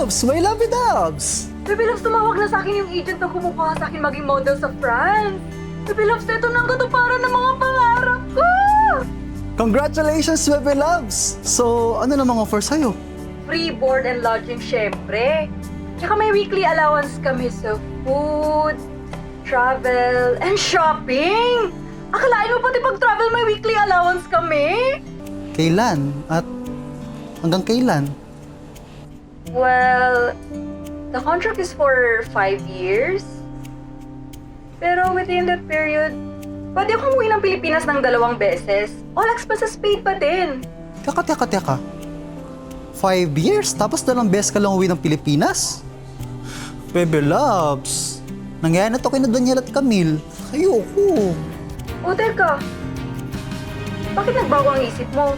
Loves! My lovey doves! Bebe Loves, tumawag na sa akin yung agent na kumukuha sa akin maging model sa France. Bebe Loves, ito na ang katuparan ng mga pangarap ko! Congratulations, Bebe Loves! So, ano namang offer sa'yo? Free board and lodging, syempre. Tsaka may weekly allowance kami sa food, travel, and shopping. Akalain mo pati pag-travel may weekly allowance kami? Kailan? At hanggang kailan? Well, the contract is for 5 years. Pero within that period, pwede akong umuwi ng Pilipinas ng 2 beses. All expenses paid pa din. Teka. 5 years? Tapos 2 beses ka lang uwi ng Pilipinas? Bebe Loves, nangyayari na to kay na Daniel at Camille. Ayoko. O teka, bakit nagbago ang isip mo?